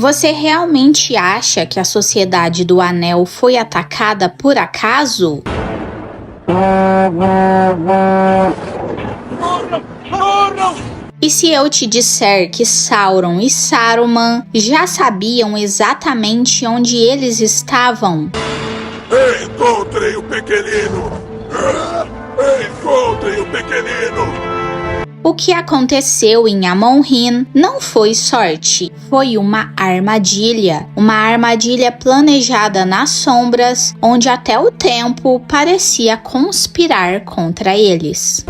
Você realmente acha que a Sociedade do Anel foi atacada por acaso? E se eu te disser que Sauron e Saruman já sabiam exatamente onde eles estavam? Encontrem o pequenino! Encontrem o pequenino! O que aconteceu em Amon-Rhin não foi sorte, foi uma armadilha planejada nas sombras, onde até o tempo parecia conspirar contra eles.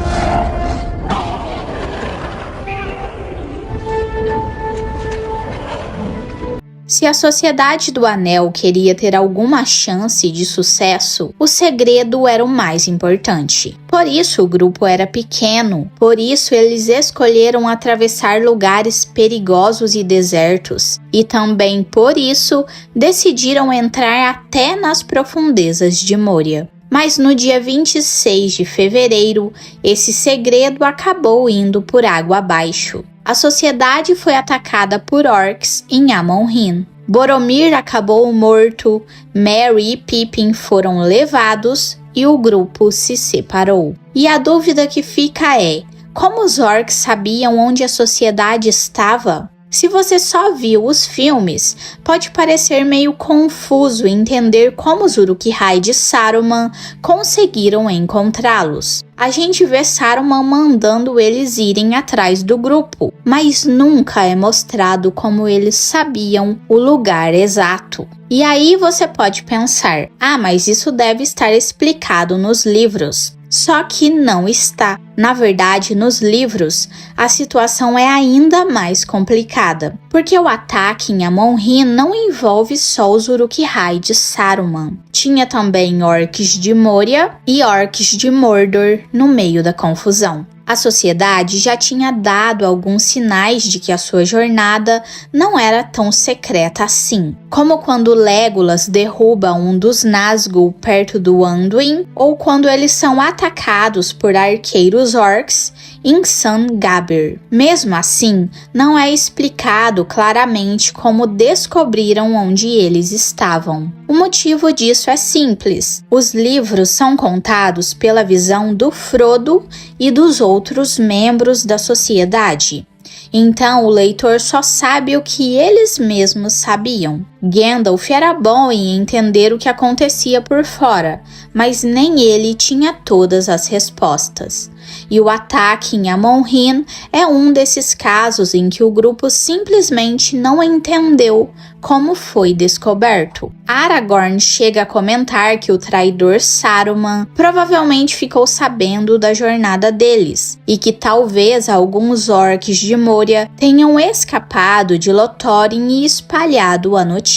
Se a Sociedade do Anel queria ter alguma chance de sucesso, o segredo era o mais importante. Por isso o grupo era pequeno, por isso eles escolheram atravessar lugares perigosos e desertos, e também por isso decidiram entrar até nas profundezas de Moria. Mas no dia 26 de fevereiro, esse segredo acabou indo por água abaixo. A sociedade foi atacada por orcs em Amon-Rhin. Boromir acabou morto, Merry e Pippin foram levados e o grupo se separou. E a dúvida que fica é: como os orcs sabiam onde a sociedade estava? Se você só viu os filmes, pode parecer meio confuso entender como os Uruk-hai de Saruman conseguiram encontrá-los. A gente vê Saruman mandando eles irem atrás do grupo, mas nunca é mostrado como eles sabiam o lugar exato. E aí você pode pensar: mas isso deve estar explicado nos livros. Só que não está. Na verdade, nos livros, a situação é ainda mais complicada, porque o ataque em Amon-Rhin não envolve só os Uruk-hai de Saruman. Tinha também orcs de Moria e orcs de Mordor no meio da confusão. A sociedade já tinha dado alguns sinais de que a sua jornada não era tão secreta assim, como quando Legolas derruba um dos Nazgûl perto do Anduin, ou quando eles são atacados por arqueiros orcs em San-Gabir. Mesmo assim, não é explicado claramente como descobriram onde eles estavam. O motivo disso é simples. Os livros são contados pela visão do Frodo e dos outros membros da sociedade. Então o leitor só sabe o que eles mesmos sabiam. Gandalf era bom em entender o que acontecia por fora, mas nem ele tinha todas as respostas. E o ataque em Amon-Rhin é um desses casos em que o grupo simplesmente não entendeu como foi descoberto. Aragorn chega a comentar que o traidor Saruman provavelmente ficou sabendo da jornada deles, e que talvez alguns orcs de Moria tenham escapado de Lothlórien e espalhado a notícia.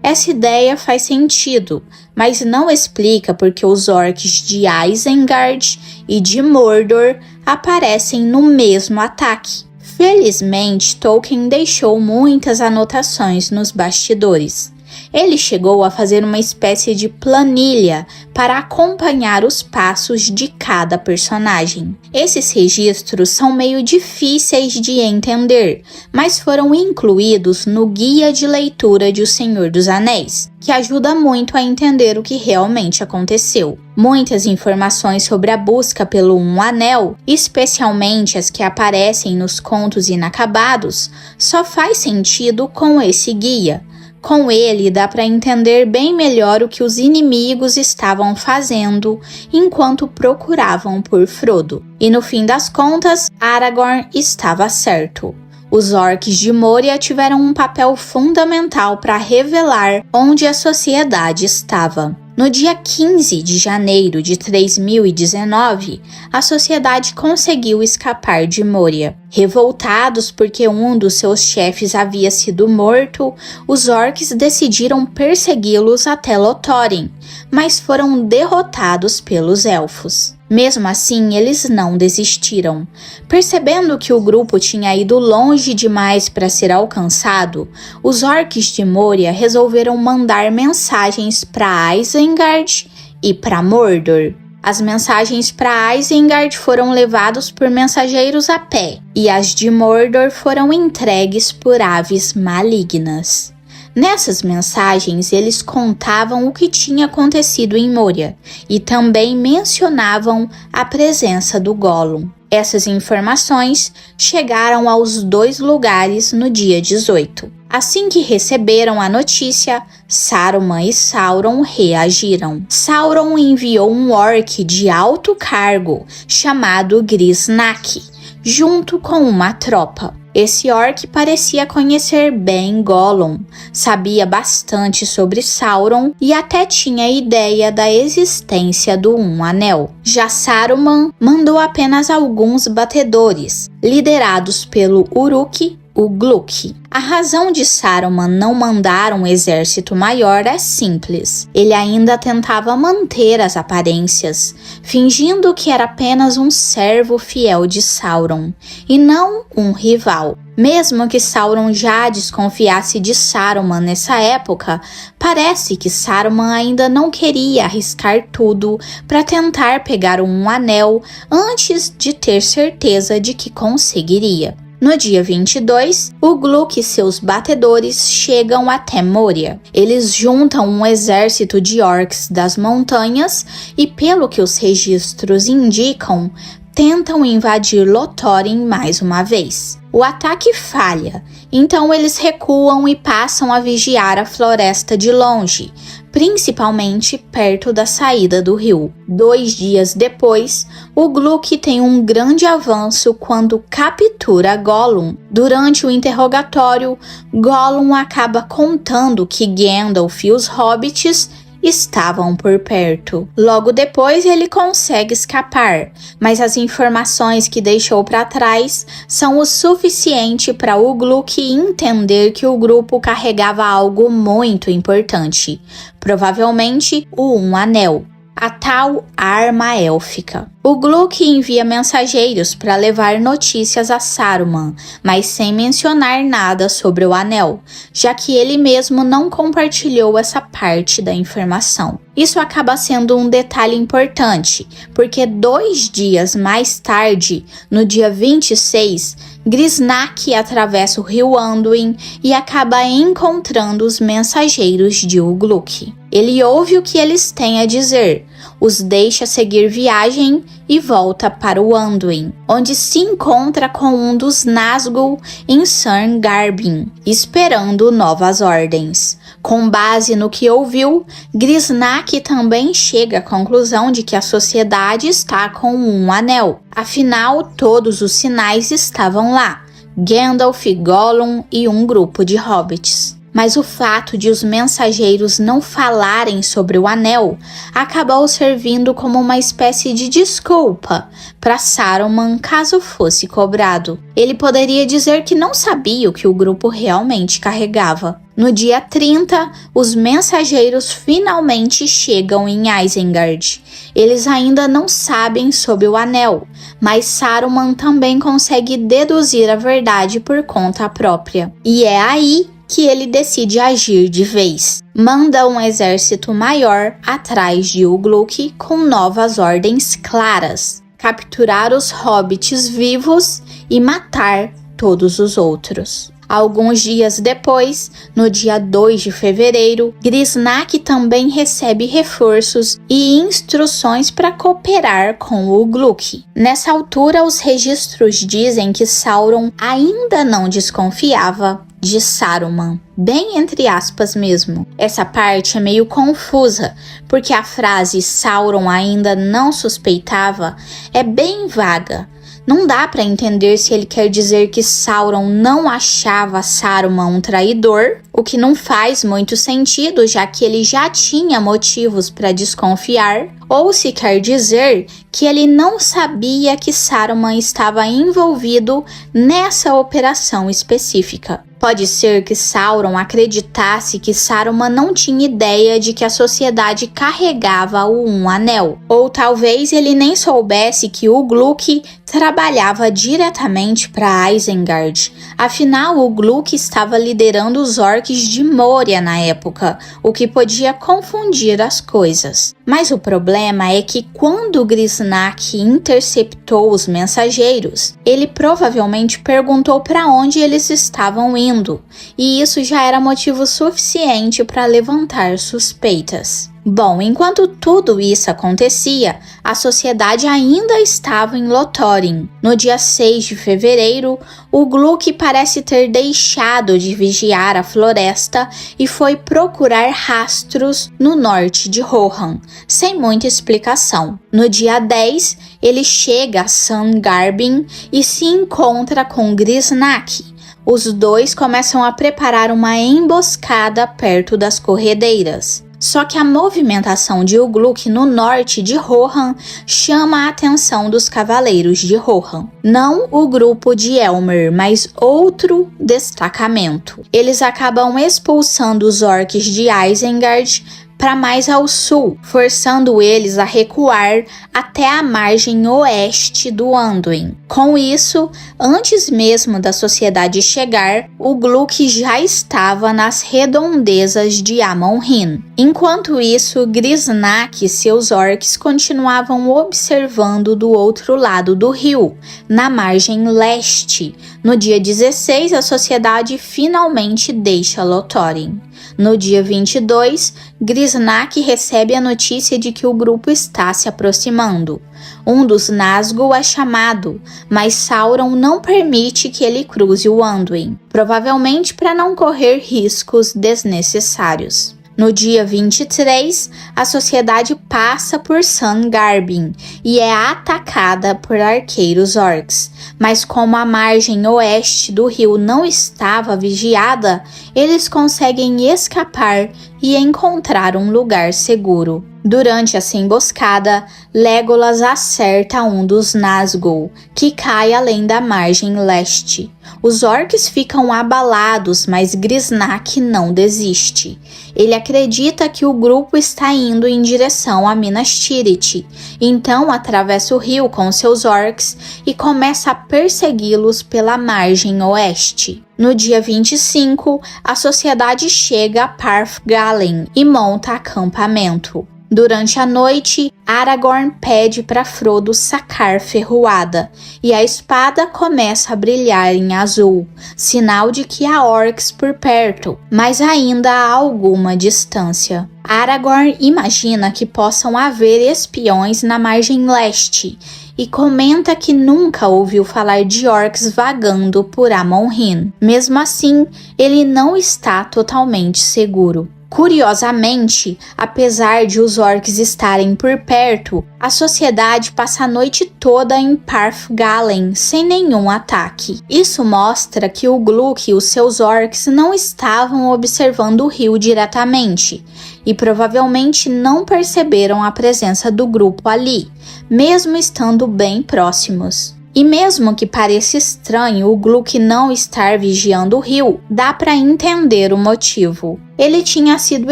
Essa ideia faz sentido, mas não explica porque os orcs de Isengard e de Mordor aparecem no mesmo ataque. Felizmente, Tolkien deixou muitas anotações nos bastidores. Ele chegou a fazer uma espécie de planilha para acompanhar os passos de cada personagem. Esses registros são meio difíceis de entender, mas foram incluídos no Guia de Leitura de O Senhor dos Anéis, que ajuda muito a entender o que realmente aconteceu. Muitas informações sobre a busca pelo Um Anel, especialmente as que aparecem nos contos inacabados, só faz sentido com esse guia. Com ele dá para entender bem melhor o que os inimigos estavam fazendo enquanto procuravam por Frodo. E no fim das contas, Aragorn estava certo. Os orcs de Moria tiveram um papel fundamental para revelar onde a sociedade estava. No dia 15 de janeiro de 3019, a sociedade conseguiu escapar de Moria. Revoltados porque um dos seus chefes havia sido morto, os orcs decidiram persegui-los até Lothlórien, mas foram derrotados pelos elfos. Mesmo assim, eles não desistiram. Percebendo que o grupo tinha ido longe demais para ser alcançado, os orcs de Moria resolveram mandar mensagens para Isengard e para Mordor. As mensagens para Isengard foram levadas por mensageiros a pé, e as de Mordor foram entregues por aves malignas. Nessas mensagens, eles contavam o que tinha acontecido em Moria e também mencionavam a presença do Gollum. Essas informações chegaram aos 2 lugares no dia 18. Assim que receberam a notícia, Saruman e Sauron reagiram. Sauron enviou um orc de alto cargo chamado Grisnak, junto com uma tropa. Esse orc parecia conhecer bem Gollum, sabia bastante sobre Sauron e até tinha ideia da existência do Um Anel. Já Saruman mandou apenas alguns batedores, liderados pelo Uruk, o Gluk. A razão de Saruman não mandar um exército maior é simples. Ele ainda tentava manter as aparências, fingindo que era apenas um servo fiel de Sauron, e não um rival. Mesmo que Sauron já desconfiasse de Saruman nessa época, parece que Saruman ainda não queria arriscar tudo para tentar pegar um anel antes de ter certeza de que conseguiria. No dia 22, o Gluk e seus batedores chegam até Moria. Eles juntam um exército de orcs das montanhas e, pelo que os registros indicam, tentam invadir Lothlórien mais uma vez. O ataque falha, então eles recuam e passam a vigiar a floresta de longe, principalmente perto da saída do rio. 2 dias depois, o Gluk tem um grande avanço quando captura Gollum. Durante o interrogatório, Gollum acaba contando que Gandalf e os hobbits estavam por perto. Logo depois ele consegue escapar, mas as informações que deixou para trás são o suficiente para o Gluk entender que o grupo carregava algo muito importante, provavelmente o Um Anel, a tal arma élfica. O Gluk envia mensageiros para levar notícias a Saruman, mas sem mencionar nada sobre o anel, já que ele mesmo não compartilhou essa parte da informação. Isso acaba sendo um detalhe importante, porque 2 dias mais tarde, no dia 26, Grisnak atravessa o rio Anduin e acaba encontrando os mensageiros de Ugluk. Ele ouve o que eles têm a dizer, os deixa seguir viagem e volta para o Anduin, onde se encontra com um dos Nazgûl em San Garbin, esperando novas ordens. Com base no que ouviu, Grisnak também chega à conclusão de que a sociedade está com um anel. Afinal, todos os sinais estavam lá: Gandalf, Gollum e um grupo de hobbits. Mas o fato de os mensageiros não falarem sobre o anel acabou servindo como uma espécie de desculpa para Saruman caso fosse cobrado. Ele poderia dizer que não sabia o que o grupo realmente carregava. No dia 30, os mensageiros finalmente chegam em Isengard. Eles ainda não sabem sobre o anel, mas Saruman também consegue deduzir a verdade por conta própria. E é aí que ele decide agir de vez. Manda um exército maior atrás de Ugluk com novas ordens claras: capturar os hobbits vivos e matar todos os outros. Alguns dias depois, no dia 2 de fevereiro, Grisnak também recebe reforços e instruções para cooperar com o Ugluk. Nessa altura, os registros dizem que Sauron ainda não desconfiava de Saruman, bem entre aspas mesmo. Essa parte é meio confusa, porque a frase Sauron ainda não suspeitava é bem vaga. Não dá para entender se ele quer dizer que Sauron não achava Saruman um traidor, o que não faz muito sentido, já que ele já tinha motivos para desconfiar, ou se quer dizer que ele não sabia que Saruman estava envolvido nessa operação específica. Pode ser que Sauron acreditasse que Saruman não tinha ideia de que a sociedade carregava o Um Anel. Ou talvez ele nem soubesse que Ugluk trabalhava diretamente para Isengard. Afinal, o Gluck estava liderando os orcs de Moria na época, o que podia confundir as coisas. Mas o problema é que quando Grisnak interceptou os mensageiros, ele provavelmente perguntou para onde eles estavam indo, e isso já era motivo suficiente para levantar suspeitas. Bom, enquanto tudo isso acontecia, a sociedade ainda estava em Lothlórien. No dia 6 de fevereiro, o Gluck parece ter deixado de vigiar a floresta e foi procurar rastros no norte de Rohan, sem muita explicação. No dia 10, ele chega a Sangarbin e se encontra com Grisnak. Os dois começam a preparar uma emboscada perto das corredeiras. Só que a movimentação de Ugluk no norte de Rohan chama a atenção dos cavaleiros de Rohan. Não o grupo de Elmer, mas outro destacamento. Eles acabam expulsando os orcs de Isengard para mais ao sul, forçando eles a recuar até a margem oeste do Anduin. Com isso, antes mesmo da sociedade chegar, o Gluck já estava nas redondezas de Amon-Rhin. Enquanto isso, Grisnak e seus orcs continuavam observando do outro lado do rio, na margem leste. No dia 16, a sociedade finalmente deixa Lothlórien. No dia 22, Grisnak recebe a notícia de que o grupo está se aproximando. Um dos Nazgûl é chamado, mas Sauron não permite que ele cruze o Anduin, provavelmente para não correr riscos desnecessários. No dia 23, a sociedade passa por Sangarbin e é atacada por arqueiros orcs. Mas como a margem oeste do rio não estava vigiada, eles conseguem escapar e encontrar um lugar seguro. Durante essa emboscada, Legolas acerta um dos Nazgûl, que cai além da margem leste. Os orcs ficam abalados, mas Grisnak não desiste. Ele acredita que o grupo está indo em direção a Minas Tirith, então atravessa o rio com seus orcs e começa a persegui-los pela margem oeste. No dia 25, a sociedade chega a Parth Galen e monta acampamento. Durante a noite, Aragorn pede para Frodo sacar ferroada, e a espada começa a brilhar em azul, sinal de que há orcs por perto, mas ainda há alguma distância. Aragorn imagina que possam haver espiões na margem leste, e comenta que nunca ouviu falar de orcs vagando por Amon-Rhin. Mesmo assim, ele não está totalmente seguro. Curiosamente, apesar de os orcs estarem por perto, a sociedade passa a noite toda em Parth Galen sem nenhum ataque. Isso mostra que o Gluck e os seus orcs não estavam observando o rio diretamente e provavelmente não perceberam a presença do grupo ali, mesmo estando bem próximos. E mesmo que pareça estranho o Gluck não estar vigiando o rio, dá para entender o motivo. Ele tinha sido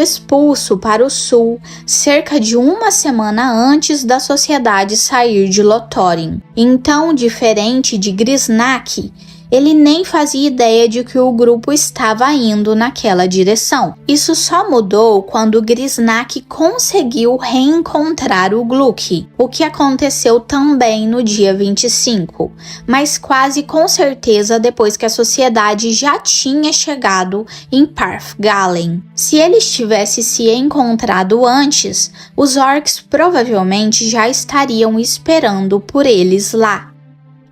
expulso para o sul cerca de uma semana antes da sociedade sair de Lothlórien. Então, diferente de Grisnak, ele nem fazia ideia de que o grupo estava indo naquela direção. Isso só mudou quando Grisnak conseguiu reencontrar o Gluck, o que aconteceu também no dia 25, mas quase com certeza depois que a sociedade já tinha chegado em Parth Galen. Se eles tivessem se encontrado antes, os orcs provavelmente já estariam esperando por eles lá.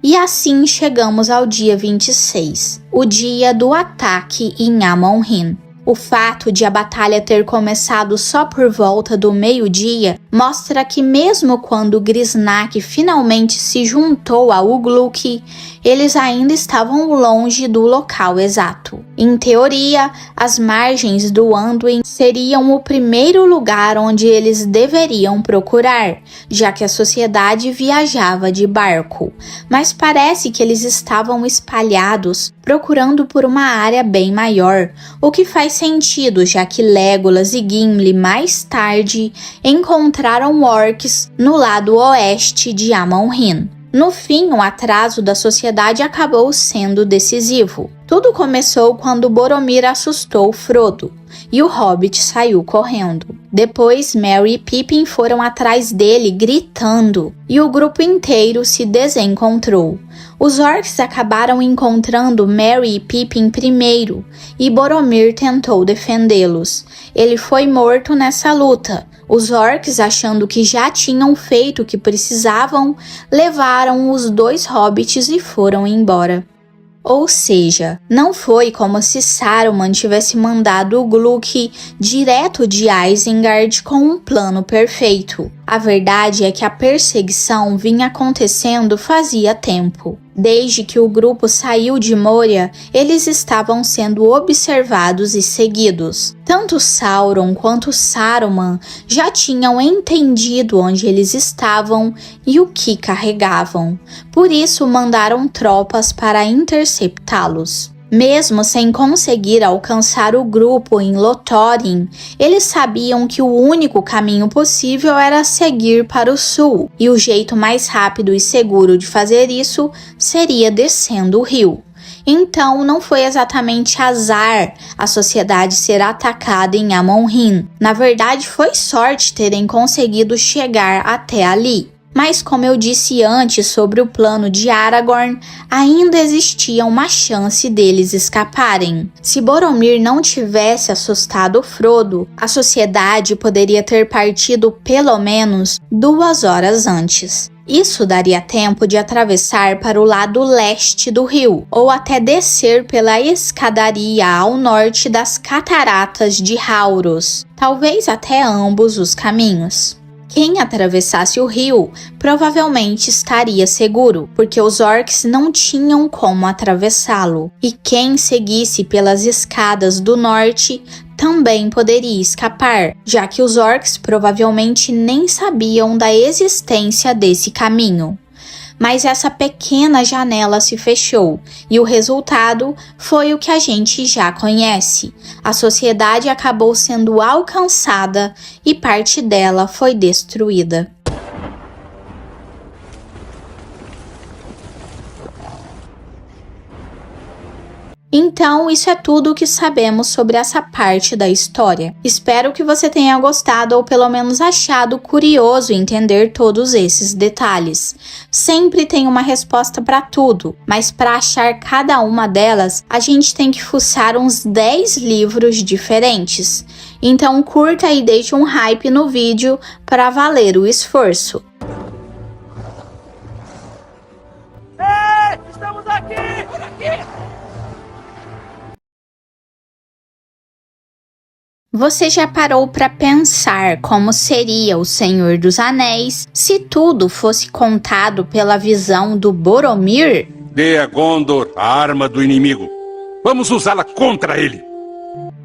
E assim chegamos ao dia 26, o dia do ataque em Amon-Rhin. O fato de a batalha ter começado só por volta do meio-dia mostra que mesmo quando Grisnak finalmente se juntou a Ugluk, eles ainda estavam longe do local exato. Em teoria, as margens do Anduin seriam o primeiro lugar onde eles deveriam procurar, já que a sociedade viajava de barco, mas parece que eles estavam espalhados procurando por uma área bem maior, o que faz sentido, já que Legolas e Gimli mais tarde encontraram orcs no lado oeste de Amon-Rhin. No fim, o atraso da sociedade acabou sendo decisivo. Tudo começou quando Boromir assustou Frodo e o Hobbit saiu correndo. Depois, Merry e Pippin foram atrás dele gritando e o grupo inteiro se desencontrou. Os orcs acabaram encontrando Merry e Pippin primeiro e Boromir tentou defendê-los. Ele foi morto nessa luta. Os orcs, achando que já tinham feito o que precisavam, levaram os 2 hobbits e foram embora. Ou seja, não foi como se Saruman tivesse mandado o Gluk direto de Isengard com um plano perfeito. A verdade é que a perseguição vinha acontecendo fazia tempo. Desde que o grupo saiu de Moria, eles estavam sendo observados e seguidos. Tanto Sauron quanto Saruman já tinham entendido onde eles estavam e o que carregavam. Por isso mandaram tropas para interceptá-los. Mesmo sem conseguir alcançar o grupo em Lothlórien, eles sabiam que o único caminho possível era seguir para o sul, e o jeito mais rápido e seguro de fazer isso seria descendo o rio. Então, não foi exatamente azar a sociedade ser atacada em Amon-Rhin. Na verdade, foi sorte terem conseguido chegar até ali. Mas como eu disse antes sobre o plano de Aragorn, ainda existia uma chance deles escaparem. Se Boromir não tivesse assustado Frodo, a sociedade poderia ter partido pelo menos 2 horas antes. Isso daria tempo de atravessar para o lado leste do rio, ou até descer pela escadaria ao norte das cataratas de Hauros, talvez até ambos os caminhos. Quem atravessasse o rio provavelmente estaria seguro, porque os orcs não tinham como atravessá-lo, e quem seguisse pelas escadas do norte também poderia escapar, já que os orcs provavelmente nem sabiam da existência desse caminho. Mas essa pequena janela se fechou e o resultado foi o que a gente já conhece. A sociedade acabou sendo alcançada e parte dela foi destruída. Então, isso é tudo o que sabemos sobre essa parte da história. Espero que você tenha gostado ou pelo menos achado curioso entender todos esses detalhes. Sempre tem uma resposta para tudo, mas para achar cada uma delas, a gente tem que fuçar uns 10 livros diferentes. Então, curta e deixe um hype no vídeo para valer o esforço. Ei, estamos aqui! Por aqui! Você já parou para pensar como seria o Senhor dos Anéis se tudo fosse contado pela visão do Boromir? Dê a Gondor a arma do inimigo. Vamos usá-la contra ele.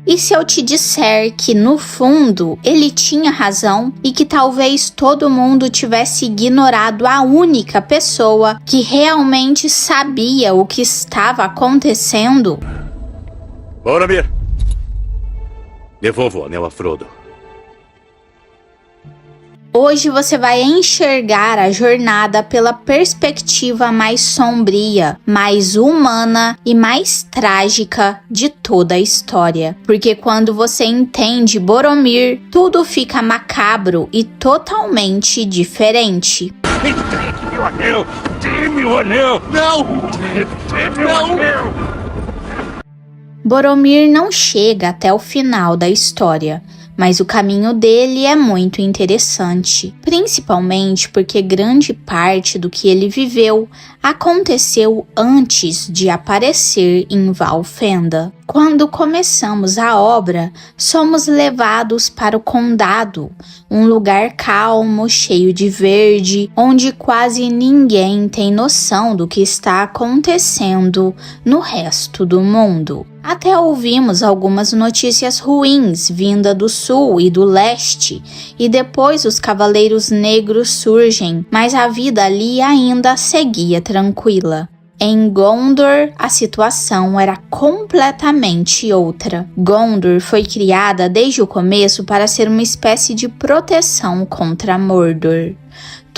E se eu te disser que, no fundo, ele tinha razão e que talvez todo mundo tivesse ignorado a única pessoa que realmente sabia o que estava acontecendo? Boromir! Devolva o anel a Frodo. Hoje você vai enxergar a jornada pela perspectiva mais sombria, mais humana e mais trágica de toda a história. Porque quando você entende Boromir, tudo fica macabro e totalmente diferente. Entregue meu anel! Dê-me o anel! Não! Dê-me o anel! Boromir não chega até o final da história, mas o caminho dele é muito interessante, principalmente porque grande parte do que ele viveu aconteceu antes de aparecer em Valfenda. Quando começamos a obra, somos levados para o Condado, um lugar calmo, cheio de verde, onde quase ninguém tem noção do que está acontecendo no resto do mundo. Até ouvimos algumas notícias ruins vinda do sul e do leste, e depois os Cavaleiros Negros surgem, mas a vida ali ainda seguia tranquila. Em Gondor, a situação era completamente outra. Gondor foi criada desde o começo para ser uma espécie de proteção contra Mordor.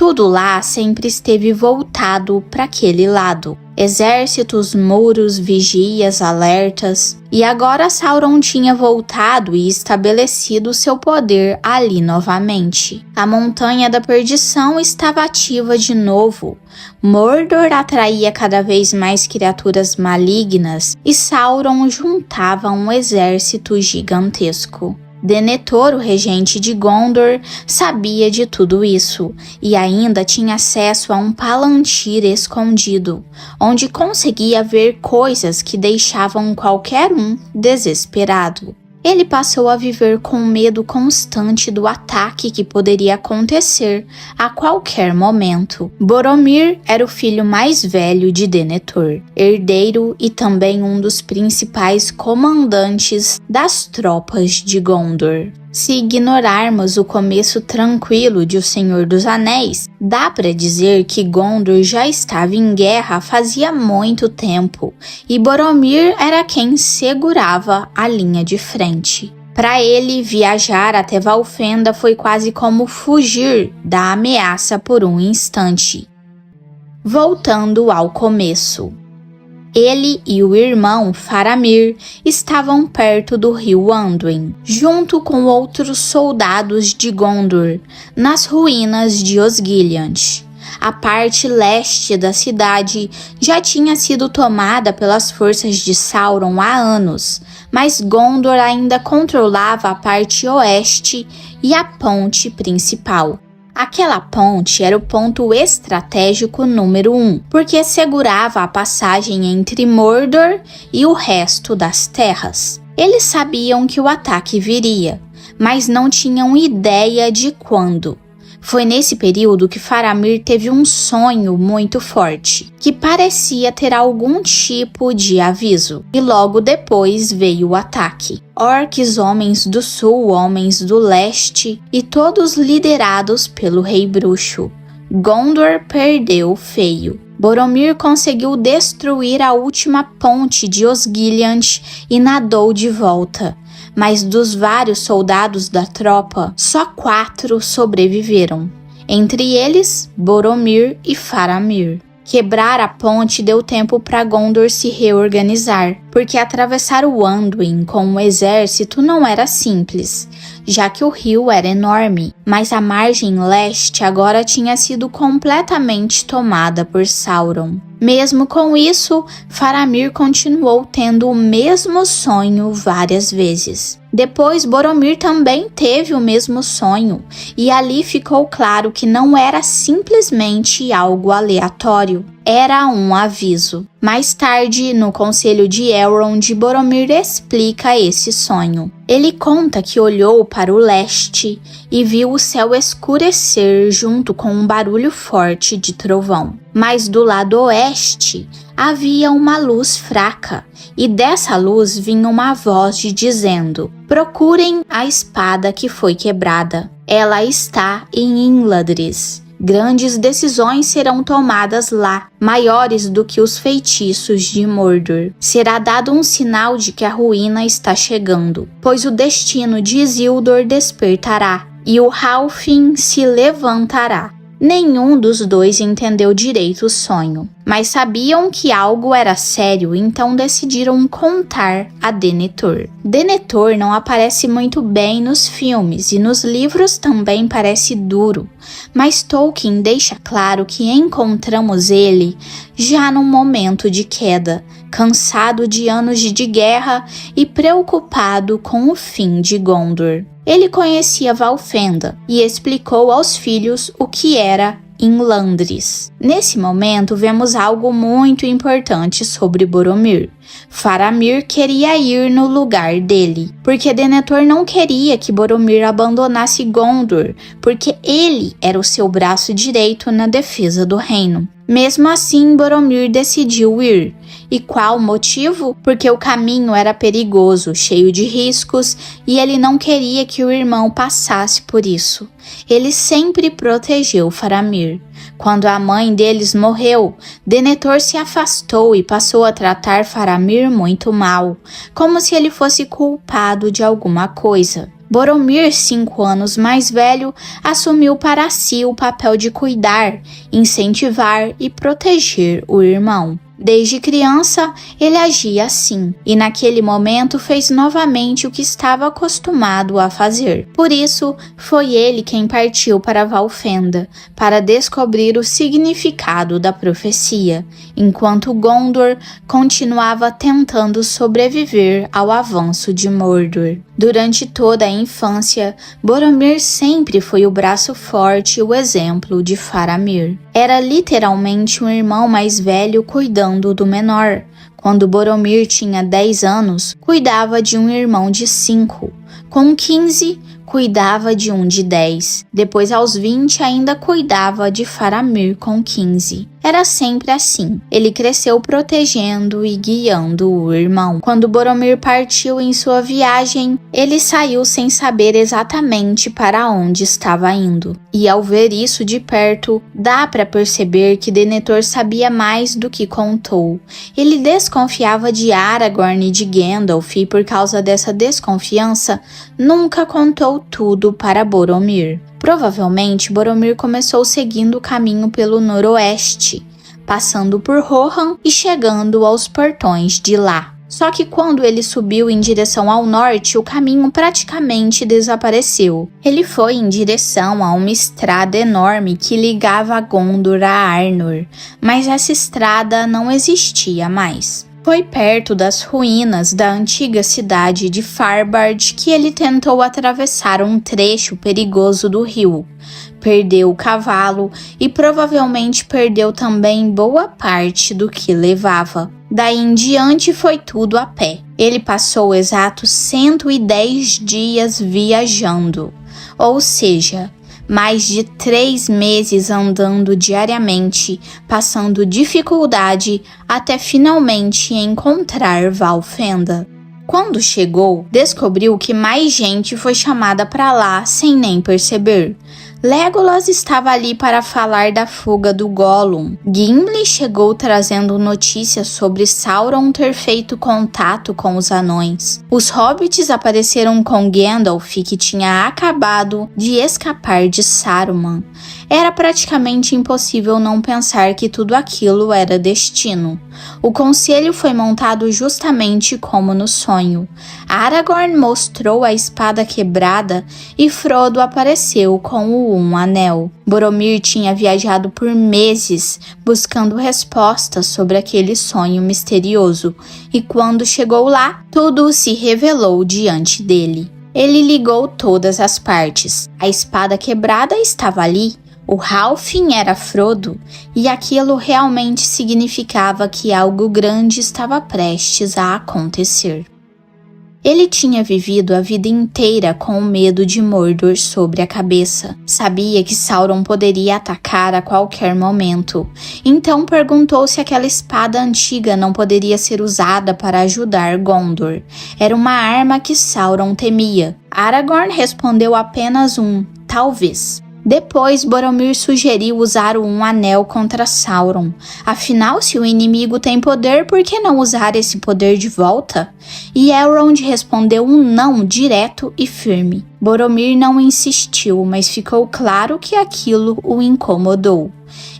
Tudo lá sempre esteve voltado para aquele lado. Exércitos, muros, vigias, alertas. E agora Sauron tinha voltado e estabelecido seu poder ali novamente. A Montanha da Perdição estava ativa de novo. Mordor atraía cada vez mais criaturas malignas e Sauron juntava um exército gigantesco. Denethor, o regente de Gondor, sabia de tudo isso e ainda tinha acesso a um palantir escondido, onde conseguia ver coisas que deixavam qualquer um desesperado. Ele passou a viver com medo constante do ataque que poderia acontecer a qualquer momento. Boromir era o filho mais velho de Denethor, herdeiro e também um dos principais comandantes das tropas de Gondor. Se ignorarmos o começo tranquilo de O Senhor dos Anéis, dá para dizer que Gondor já estava em guerra fazia muito tempo e Boromir era quem segurava a linha de frente. Para ele, viajar até Valfenda foi quase como fugir da ameaça por um instante. Voltando ao começo. Ele e o irmão Faramir estavam perto do rio Anduin, junto com outros soldados de Gondor, nas ruínas de Osgiliath. A parte leste da cidade já tinha sido tomada pelas forças de Sauron há anos, mas Gondor ainda controlava a parte oeste e a ponte principal. Aquela ponte era o ponto estratégico número 1, porque segurava a passagem entre Mordor e o resto das terras. Eles sabiam que o ataque viria, mas não tinham ideia de quando. Foi nesse período que Faramir teve um sonho muito forte, que parecia ter algum tipo de aviso, e logo depois veio o ataque. Orcs, homens do sul, homens do leste, e todos liderados pelo Rei Bruxo. Gondor perdeu feio. Boromir conseguiu destruir a última ponte de Osgiliath e nadou de volta. Mas dos vários soldados da tropa, só 4 sobreviveram. Entre eles, Boromir e Faramir. Quebrar a ponte deu tempo para Gondor se reorganizar, porque atravessar o Anduin com um exército não era simples, já que o rio era enorme, mas a margem leste agora tinha sido completamente tomada por Sauron. Mesmo com isso, Faramir continuou tendo o mesmo sonho várias vezes. Depois, Boromir também teve o mesmo sonho, e ali ficou claro que não era simplesmente algo aleatório, era um aviso. Mais tarde, no Conselho de Elrond, Boromir explica esse sonho. Ele conta que olhou para o leste e viu o céu escurecer junto com um barulho forte de trovão. Mas do lado oeste havia uma luz fraca, e dessa luz vinha uma voz dizendo: procurem a espada que foi quebrada. Ela está em Imladris. Grandes decisões serão tomadas lá, maiores do que os feitiços de Mordor. Será dado um sinal de que a ruína está chegando, pois o destino de Isildur despertará, e o Halfin se levantará. Nenhum dos dois entendeu direito o sonho, mas sabiam que algo era sério, então decidiram contar a Denethor. Denethor não aparece muito bem nos filmes e nos livros também parece duro, mas Tolkien deixa claro que encontramos ele já num momento de queda, cansado de anos de guerra e preocupado com o fim de Gondor. Ele conhecia Valfenda e explicou aos filhos o que era Imladris. Nesse momento, vemos algo muito importante sobre Boromir. Faramir queria ir no lugar dele, porque Denethor não queria que Boromir abandonasse Gondor, porque ele era o seu braço direito na defesa do reino. Mesmo assim, Boromir decidiu ir. E qual o motivo? Porque o caminho era perigoso, cheio de riscos, e ele não queria que o irmão passasse por isso. Ele sempre protegeu Faramir. Quando a mãe deles morreu, Denethor se afastou e passou a tratar Faramir muito mal, como se ele fosse culpado de alguma coisa. Boromir, 5 anos mais velho, assumiu para si o papel de cuidar, incentivar e proteger o irmão. Desde criança, ele agia assim, e naquele momento fez novamente o que estava acostumado a fazer. Por isso, foi ele quem partiu para Valfenda, para descobrir o significado da profecia, enquanto Gondor continuava tentando sobreviver ao avanço de Mordor. Durante toda a infância, Boromir sempre foi o braço forte e o exemplo de Faramir. Era literalmente um irmão mais velho cuidando do menor. Quando Boromir tinha 10 anos, cuidava de um irmão de 5. Com 15, cuidava de um de 10. Depois, aos 20, ainda cuidava de Faramir com 15. Era sempre assim. Ele cresceu protegendo e guiando o irmão. Quando Boromir partiu em sua viagem, ele saiu sem saber exatamente para onde estava indo. E ao ver isso de perto, dá para perceber que Denethor sabia mais do que contou. Ele desconfiava de Aragorn e de Gandalf e por causa dessa desconfiança, nunca contou tudo para Boromir. Provavelmente, Boromir começou seguindo o caminho pelo noroeste, passando por Rohan e chegando aos portões de lá. Só que quando ele subiu em direção ao norte, o caminho praticamente desapareceu. Ele foi em direção a uma estrada enorme que ligava Gondor a Arnor, mas essa estrada não existia mais. Foi perto das ruínas da antiga cidade de Farbard que ele tentou atravessar um trecho perigoso do rio. Perdeu o cavalo e provavelmente perdeu também boa parte do que levava. Daí em diante foi tudo a pé. Ele passou exatos 110 dias viajando, ou seja, mais de 3 meses andando diariamente, passando dificuldade até finalmente encontrar Valfenda. Quando chegou, descobriu que mais gente foi chamada para lá sem nem perceber. Legolas estava ali para falar da fuga do Gollum. Gimli chegou trazendo notícias sobre Sauron ter feito contato com os anões. Os hobbits apareceram com Gandalf, que tinha acabado de escapar de Saruman. Era praticamente impossível não pensar que tudo aquilo era destino. O conselho foi montado justamente como no sonho. Aragorn mostrou a espada quebrada e Frodo apareceu com o Anel. Boromir tinha viajado por meses buscando respostas sobre aquele sonho misterioso e quando chegou lá, tudo se revelou diante dele. Ele ligou todas as partes. A espada quebrada estava ali. O Halfling era Frodo, e aquilo realmente significava que algo grande estava prestes a acontecer. Ele tinha vivido a vida inteira com o medo de Mordor sobre a cabeça. Sabia que Sauron poderia atacar a qualquer momento, então perguntou se aquela espada antiga não poderia ser usada para ajudar Gondor. Era uma arma que Sauron temia. Aragorn respondeu apenas talvez. Depois, Boromir sugeriu usar o Anel contra Sauron. Afinal, se o inimigo tem poder, por que não usar esse poder de volta? E Elrond respondeu não direto e firme. Boromir não insistiu, mas ficou claro que aquilo o incomodou.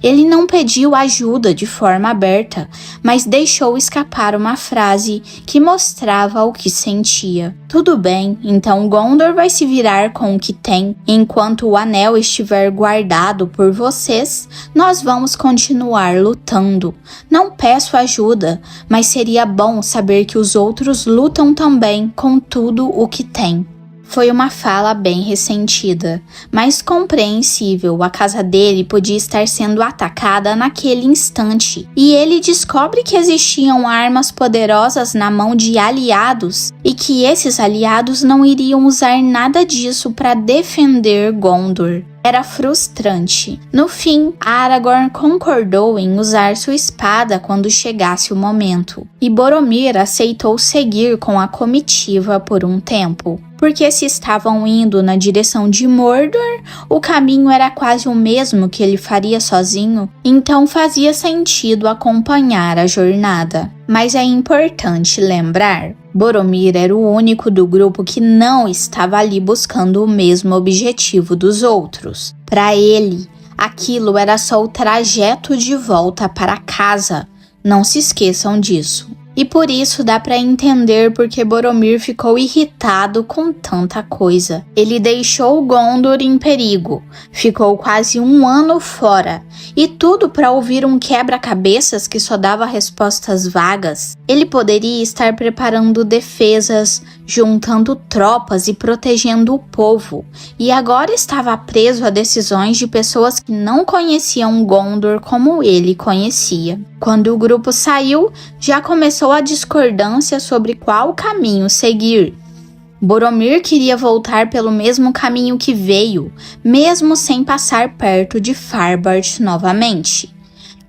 Ele não pediu ajuda de forma aberta, mas deixou escapar uma frase que mostrava o que sentia. Tudo bem, então Gondor vai se virar com o que tem. Enquanto o anel estiver guardado por vocês, nós vamos continuar lutando. Não peço ajuda, mas seria bom saber que os outros lutam também com tudo o que têm. Foi uma fala bem ressentida, mas compreensível. A casa dele podia estar sendo atacada naquele instante, e ele descobre que existiam armas poderosas na mão de aliados e que esses aliados não iriam usar nada disso para defender Gondor. Era frustrante. No fim, Aragorn concordou em usar sua espada quando chegasse o momento, e Boromir aceitou seguir com a comitiva por um tempo. Porque se estavam indo na direção de Mordor, o caminho era quase o mesmo que ele faria sozinho, então fazia sentido acompanhar a jornada. Mas é importante lembrar Boromir era o único do grupo que não estava ali buscando o mesmo objetivo dos outros. Para ele, aquilo era só o trajeto de volta para casa. Não se esqueçam disso. E por isso dá para entender porque Boromir ficou irritado com tanta coisa. Ele deixou Gondor em perigo, ficou quase 1 ano fora, e tudo para ouvir um quebra-cabeças que só dava respostas vagas. Ele poderia estar preparando defesas, juntando tropas e protegendo o povo, e agora estava preso a decisões de pessoas que não conheciam Gondor como ele conhecia. Quando o grupo saiu, já começou a discordância sobre qual caminho seguir. Boromir queria voltar pelo mesmo caminho que veio, mesmo sem passar perto de Farbart novamente.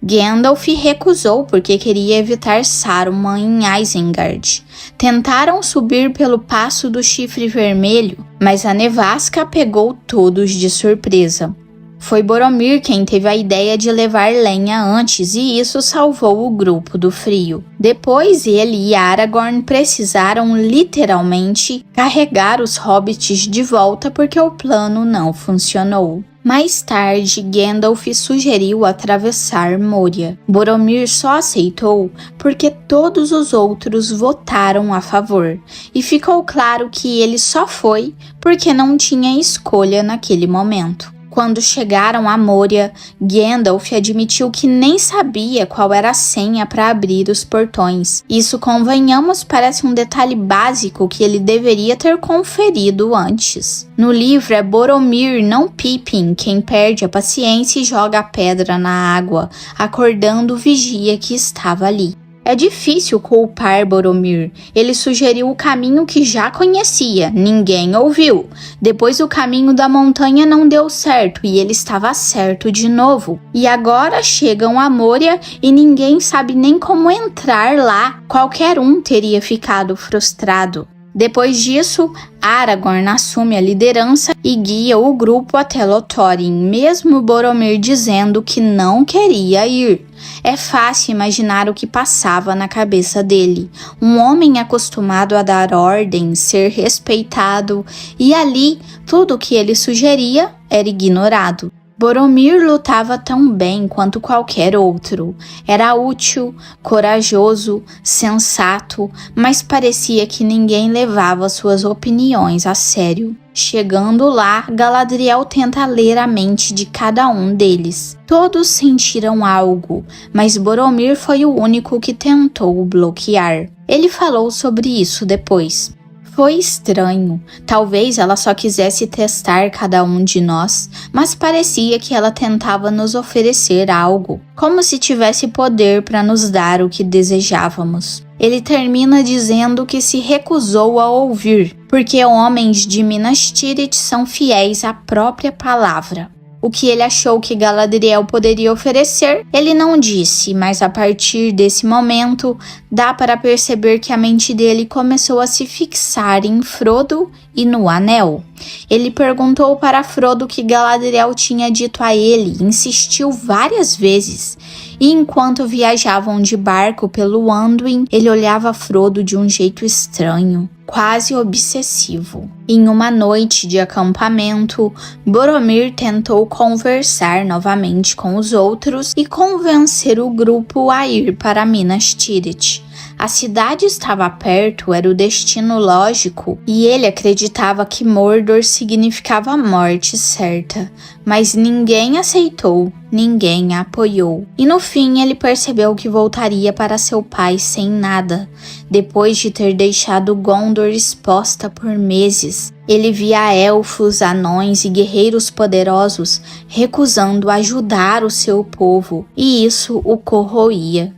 Gandalf recusou porque queria evitar Saruman em Isengard. Tentaram subir pelo Passo do Chifre Vermelho, mas a nevasca pegou todos de surpresa. Foi Boromir quem teve a ideia de levar lenha antes e isso salvou o grupo do frio. Depois ele e Aragorn precisaram literalmente carregar os hobbits de volta porque o plano não funcionou. Mais tarde, Gandalf sugeriu atravessar Moria. Boromir só aceitou porque todos os outros votaram a favor, e ficou claro que ele só foi porque não tinha escolha naquele momento. Quando chegaram a Moria, Gandalf admitiu que nem sabia qual era a senha para abrir os portões. Isso, convenhamos, parece um detalhe básico que ele deveria ter conferido antes. No livro é Boromir, não Pippin, quem perde a paciência e joga a pedra na água, acordando o vigia que estava ali. É difícil culpar Boromir. Ele sugeriu o caminho que já conhecia, ninguém ouviu. Depois o caminho da montanha não deu certo e ele estava certo de novo. E agora chegam a Moria e ninguém sabe nem como entrar lá. Qualquer um teria ficado frustrado. Depois disso, Aragorn assume a liderança e guia o grupo até Lothlórien, mesmo Boromir dizendo que não queria ir. É fácil imaginar o que passava na cabeça dele. Um homem acostumado a dar ordens, ser respeitado, e ali tudo o que ele sugeria era ignorado. Boromir lutava tão bem quanto qualquer outro. Era útil, corajoso, sensato, mas parecia que ninguém levava suas opiniões a sério. Chegando lá, Galadriel tenta ler a mente de cada um deles. Todos sentiram algo, mas Boromir foi o único que tentou bloquear. Ele falou sobre isso depois. Foi estranho. Talvez ela só quisesse testar cada um de nós, mas parecia que ela tentava nos oferecer algo, como se tivesse poder para nos dar o que desejávamos. Ele termina dizendo que se recusou a ouvir, porque homens de Minas Tirith são fiéis à própria palavra. O que ele achou que Galadriel poderia oferecer, ele não disse, mas a partir desse momento, dá para perceber que a mente dele começou a se fixar em Frodo e no Anel. Ele perguntou para Frodo o que Galadriel tinha dito a ele, insistiu várias vezes. E enquanto viajavam de barco pelo Anduin, ele olhava Frodo de um jeito estranho, quase obsessivo. Em uma noite de acampamento, Boromir tentou conversar novamente com os outros e convencer o grupo a ir para Minas Tirith. A cidade estava perto, era o destino lógico, e ele acreditava que Mordor significava a morte certa, mas ninguém aceitou, ninguém a apoiou. E no fim ele percebeu que voltaria para seu pai sem nada, depois de ter deixado Gondor exposta por meses. Ele via elfos, anões e guerreiros poderosos recusando ajudar o seu povo, e isso o corroía.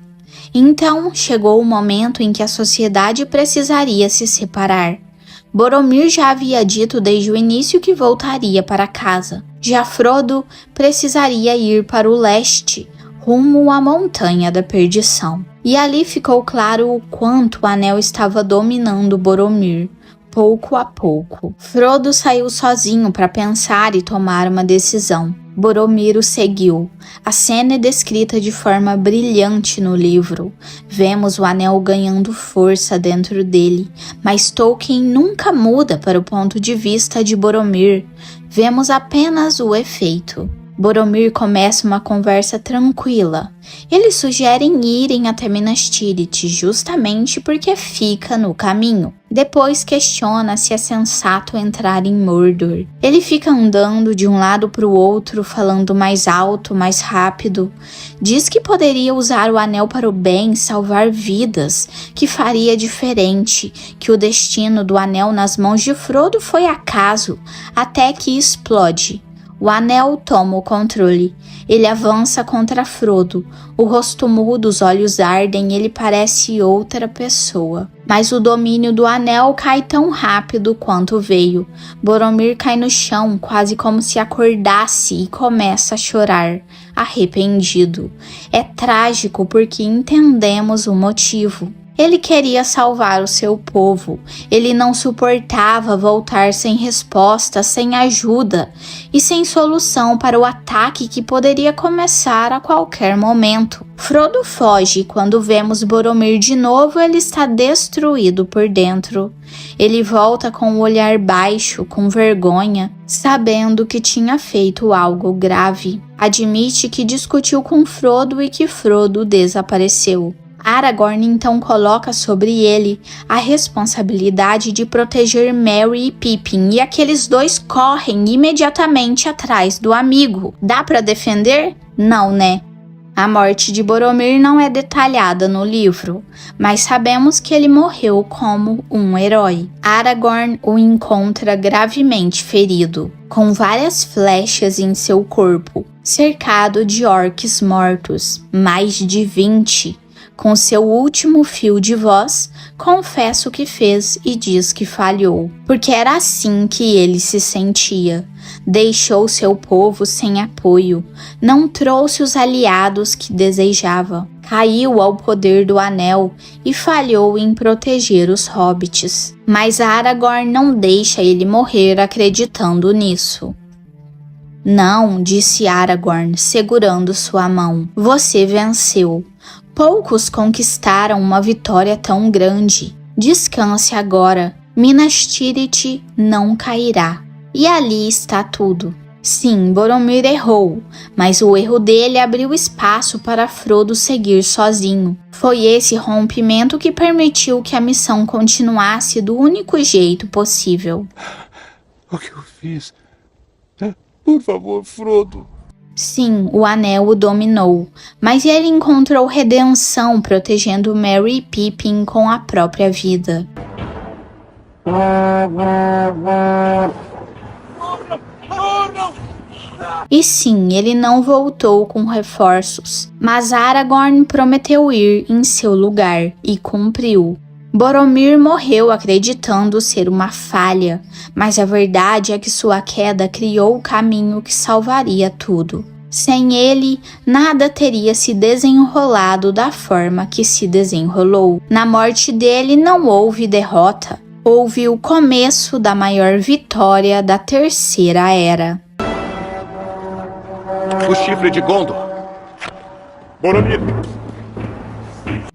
Então chegou o momento em que a sociedade precisaria se separar. Boromir já havia dito desde o início que voltaria para casa. Já Frodo precisaria ir para o leste, rumo à Montanha da Perdição. E ali ficou claro o quanto o Anel estava dominando Boromir. Pouco a pouco, Frodo saiu sozinho para pensar e tomar uma decisão. Boromir o seguiu. A cena é descrita de forma brilhante no livro. Vemos o anel ganhando força dentro dele, mas Tolkien nunca muda para o ponto de vista de Boromir. Vemos apenas o efeito. Boromir começa uma conversa tranquila. Eles sugerem irem até Minas Tirith justamente porque fica no caminho. Depois questiona se é sensato entrar em Mordor. Ele fica andando de um lado para o outro, falando mais alto, mais rápido. Diz que poderia usar o anel para o bem, salvar vidas, que faria diferente, que o destino do anel nas mãos de Frodo foi acaso, até que explode. O anel toma o controle. Ele avança contra Frodo. O rosto muda, os olhos ardem, ele parece outra pessoa. Mas o domínio do anel cai tão rápido quanto veio. Boromir cai no chão, quase como se acordasse, e começa a chorar, arrependido. É trágico porque entendemos o motivo. Ele queria salvar o seu povo. Ele não suportava voltar sem resposta, sem ajuda e sem solução para o ataque que poderia começar a qualquer momento. Frodo foge e quando vemos Boromir de novo, ele está destruído por dentro. Ele volta com o olhar baixo, com vergonha, sabendo que tinha feito algo grave. Admite que discutiu com Frodo e que Frodo desapareceu. Aragorn então coloca sobre ele a responsabilidade de proteger Merry e Pippin e aqueles dois correm imediatamente atrás do amigo. Dá para defender? Não, né? A morte de Boromir não é detalhada no livro, mas sabemos que ele morreu como um herói. Aragorn o encontra gravemente ferido, com várias flechas em seu corpo, cercado de orcs mortos, mais de 20. Com seu último fio de voz, confessa o que fez e diz que falhou, porque era assim que ele se sentia. Deixou seu povo sem apoio, não trouxe os aliados que desejava, caiu ao poder do anel e falhou em proteger os hobbits. Mas Aragorn não deixa ele morrer acreditando nisso. Não, disse Aragorn, segurando sua mão. Você venceu. Poucos conquistaram uma vitória tão grande. Descanse agora. Minas Tirith não cairá. E ali está tudo. Sim, Boromir errou, mas o erro dele abriu espaço para Frodo seguir sozinho. Foi esse rompimento que permitiu que a missão continuasse do único jeito possível. O que eu fiz? Por favor, Frodo. Sim, o anel o dominou, mas ele encontrou redenção protegendo Merry e Pippin com a própria vida. E sim, ele não voltou com reforços, mas Aragorn prometeu ir em seu lugar e cumpriu. Boromir morreu acreditando ser uma falha, mas a verdade é que sua queda criou o caminho que salvaria tudo. Sem ele, nada teria se desenrolado da forma que se desenrolou. Na morte dele não houve derrota, houve o começo da maior vitória da Terceira Era. O chifre de Gondor. Boromir.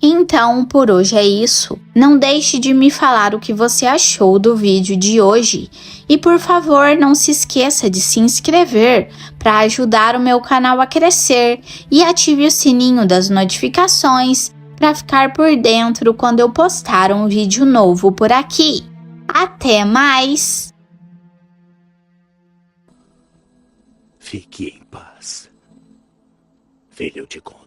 Então, por hoje é isso. Não deixe de me falar o que você achou do vídeo de hoje. E por favor, não se esqueça de se inscrever para ajudar o meu canal a crescer e ative o sininho das notificações para ficar por dentro quando eu postar um vídeo novo por aqui. Até mais! Fique em paz, filho de Gondor.